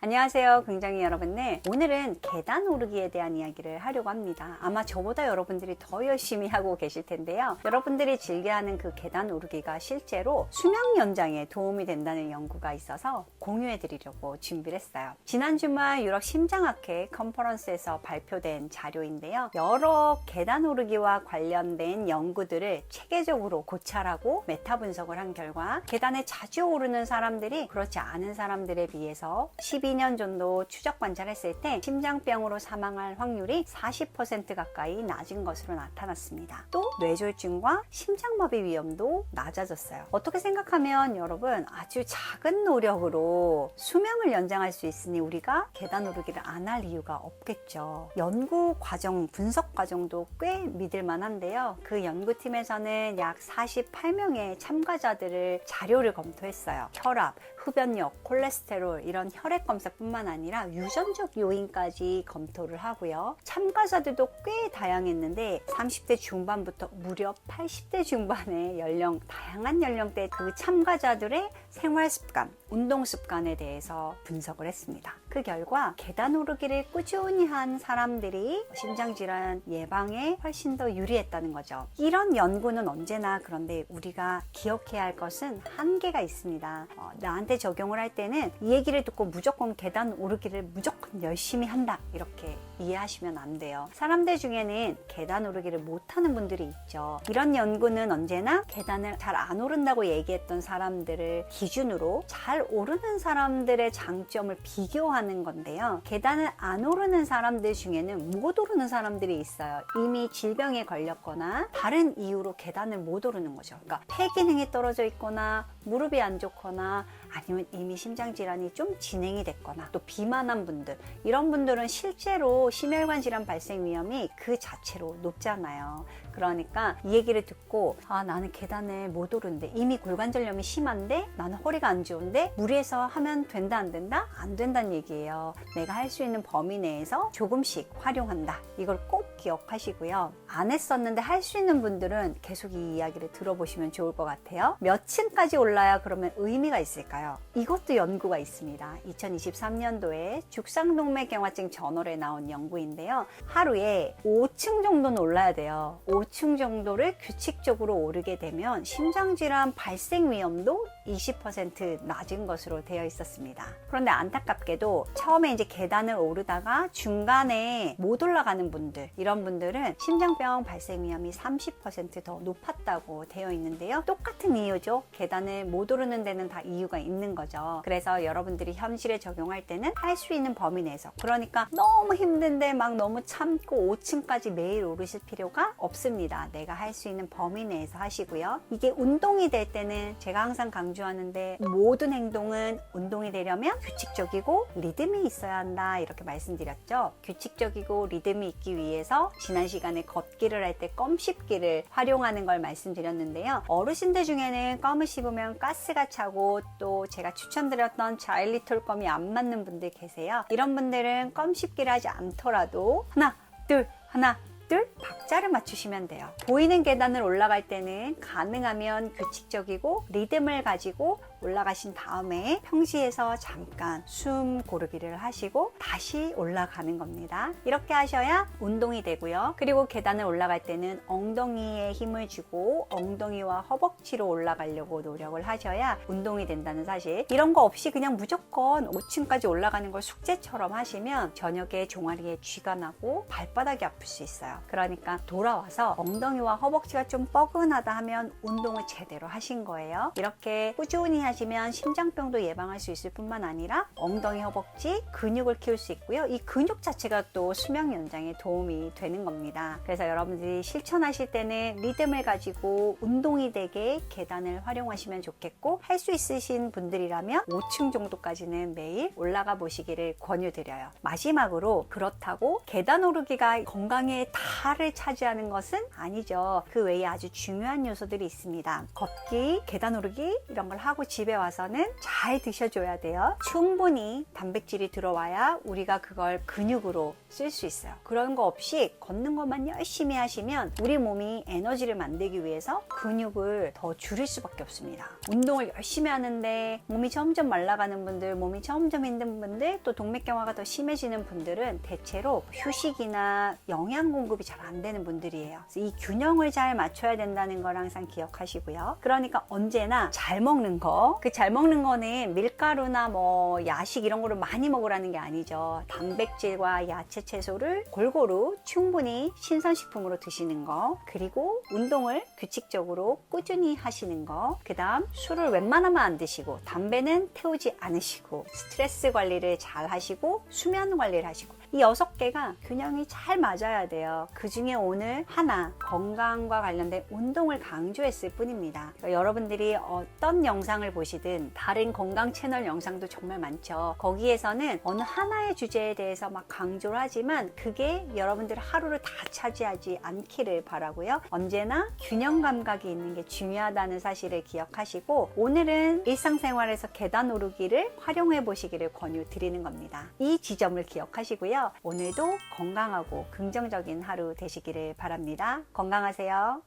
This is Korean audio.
안녕하세요, 굉장히 여러분들. 오늘은 계단 오르기에 대한 이야기를 하려고 합니다. 아마 저보다 여러분들이 더 열심히 하고 계실 텐데요. 여러분들이 즐겨하는 그 계단 오르기가 실제로 수명 연장에 도움이 된다는 연구가 있어서 공유해 드리려고 준비를 했어요. 지난 주말 유럽 심장학회 컨퍼런스에서 발표된 자료인데요. 여러 계단 오르기와 관련된 연구들을 체계적으로 고찰하고 메타 분석을 한 결과 계단에 자주 오르는 사람들이 그렇지 않은 사람들에 비해서 12년 정도 추적 관찰했을 때 심장병으로 사망할 확률이 40% 가까이 낮은 것으로 나타났습니다. 또 뇌졸중과 심장마비 위험도 낮아졌어요. 어떻게 생각하면 여러분, 아주 작은 노력으로 수명을 연장할 수 있으니 우리가 계단 오르기를 안 할 이유가 없겠죠. 연구 과정, 분석 과정도 꽤 믿을 만한데요. 그 연구팀에서는 약 48명의 참가자들을 자료를 검토했어요. 혈압, 흡연력, 콜레스테롤 이런 혈액 검사뿐만 아니라 유전적 요인까지 검토를 하고요. 참가자들도 꽤 다양했는데 30대 중반부터 무려 80대 중반의 다양한 연령대 그 참가자들의 생활 습관, 운동 습관에 대해서 분석을 했습니다. 그 결과 계단 오르기를 꾸준히 한 사람들이 심장질환 예방에 훨씬 더 유리했다는 거죠. 이런 연구는 언제나 그런데 우리가 기억해야 할 것은 한계가 있습니다. 나한테 적용을 할 때는 이 얘기를 듣고 무조건 계단 오르기를 무조건 열심히 한다 이렇게 이해하시면 안 돼요. 사람들 중에는 계단 오르기를 못하는 분들이 있죠. 이런 연구는 언제나 계단을 잘 안 오른다고 얘기했던 사람들을 기준으로 잘 오르는 사람들의 장점을 비교하는 건데요. 계단을 안 오르는 사람들 중에는 못 오르는 사람들이 있어요. 이미 질병에 걸렸거나 다른 이유로 계단을 못 오르는 거죠. 그러니까 폐 기능이 떨어져 있거나 무릎이 안 좋거나 아니면 이미 심장질환이 좀 진행이 됐거나 또 비만한 분들, 이런 분들은 실제로 심혈관 질환 발생 위험이 그 자체로 높잖아요. 그러니까 이 얘기를 듣고 나는 계단을 못 오르는데 이미 골관절염이 심한데 나는 허리가 안 좋은데 무리해서 하면 된다 안 된다? 안 된다는 얘기예요. 내가 할 수 있는 범위 내에서 조금씩 활용한다. 이걸 꼭 기억하시고요. 안 했었는데 할 수 있는 분들은 계속 이 이야기를 들어보시면 좋을 것 같아요. 몇 층까지 올라야 그러면 의미가 있을까요? 이것도 연구가 있습니다. 2023년도에 죽상동맥경화증 저널에 나온 연구인데요. 하루에 5층 정도는 올라야 돼요. 5층 정도를 규칙적으로 오르게 되면 심장질환 발생 위험도 20% 낮은 것으로 되어 있었습니다. 그런데 안타깝게도 처음에 이제 계단을 오르다가 중간에 못 올라가는 분들, 이런 분들은 심장병 발생 위험이 30% 더 높았다고 되어 있는데요. 똑같은 이유죠. 계단을 못 오르는 데는 다 이유가 있는 거죠. 그래서 여러분들이 현실에 적용할 때는 할 수 있는 범위 내에서, 그러니까 너무 힘든데 막 너무 참고 5층까지 매일 오르실 필요가 없습니다. 내가 할 수 있는 범위 내에서 하시고요. 이게 운동이 될 때는 제가 항상 강조하는데 모든 행동은 운동이 되려면 규칙적이고 리듬이 있어야 한다 이렇게 말씀드렸죠. 규칙적이고 리듬이 있기 위해서 지난 시간에 걷기를 할 때 껌 씹기를 활용하는 걸 말씀드렸는데요. 어르신들 중에는 껌을 씹으면 가스가 차고 또 제가 추천드렸던 자일리톨 껌이 안 맞는 분들 계세요. 이런 분들은 껌 씹기를 하지 않더라도 하나 둘 박자를 맞추시면 돼요. 보이는 계단을 올라갈 때는 가능하면 규칙적이고 리듬을 가지고 올라가신 다음에 평지에서 잠깐 숨 고르기를 하시고 다시 올라가는 겁니다. 이렇게 하셔야 운동이 되고요. 그리고 계단을 올라갈 때는 엉덩이에 힘을 주고 엉덩이와 허벅지로 올라가려고 노력을 하셔야 운동이 된다는 사실. 이런 거 없이 그냥 무조건 5층까지 올라가는 걸 숙제처럼 하시면 저녁에 종아리에 쥐가 나고 발바닥이 아플 수 있어요. 그러니까 돌아와서 엉덩이와 허벅지가 좀 뻐근하다 하면 운동을 제대로 하신 거예요. 이렇게 꾸준히 하시면 심장병도 예방할 수 있을 뿐만 아니라 엉덩이, 허벅지 근육을 키울 수 있고요. 이 근육 자체가 또 수명 연장에 도움이 되는 겁니다. 그래서 여러분들이 실천하실 때는 리듬을 가지고 운동이 되게 계단을 활용하시면 좋겠고, 할 수 있으신 분들이라면 5층 정도까지는 매일 올라가 보시기를 권유드려요. 마지막으로, 그렇다고 계단 오르기가 건강에 다를 차지하는 것은 아니죠. 그 외에 아주 중요한 요소들이 있습니다. 걷기, 계단 오르기 이런 걸 하고 집에 와서는 잘 드셔줘야 돼요. 충분히 단백질이 들어와야 우리가 그걸 근육으로 쓸 수 있어요. 그런 거 없이 걷는 것만 열심히 하시면 우리 몸이 에너지를 만들기 위해서 근육을 더 줄일 수밖에 없습니다. 운동을 열심히 하는데 몸이 점점 말라가는 분들, 몸이 점점 힘든 분들, 또 동맥경화가 더 심해지는 분들은 대체로 휴식이나 영양 공급이 잘 안 되는 분들이에요. 그래서 이 균형을 잘 맞춰야 된다는 걸 항상 기억하시고요. 그러니까 언제나 잘 먹는 거, 그 잘 먹는 거는 밀가루나 뭐 야식 이런 거를 많이 먹으라는 게 아니죠. 단백질과 야채, 채소를 골고루 충분히 신선식품으로 드시는 거, 그리고 운동을 규칙적으로 꾸준히 하시는 거, 그 다음 술을 웬만하면 안 드시고 담배는 태우지 않으시고 스트레스 관리를 잘 하시고 수면 관리를 하시고, 이 6개가 균형이 잘 맞아야 돼요. 그 중에 오늘 하나, 건강과 관련된 운동을 강조했을 뿐입니다. 그러니까 여러분들이 어떤 영상을 보시든 다른 건강 채널 영상도 정말 많죠. 거기에서는 어느 하나의 주제에 대해서 막 강조를 하지만 그게 여러분들 하루를 다 차지하지 않기를 바라고요. 언제나 균형 감각이 있는 게 중요하다는 사실을 기억하시고, 오늘은 일상생활에서 계단 오르기를 활용해 보시기를 권유드리는 겁니다. 이 지점을 기억하시고요. 오늘도 건강하고 긍정적인 하루 되시기를 바랍니다. 건강하세요.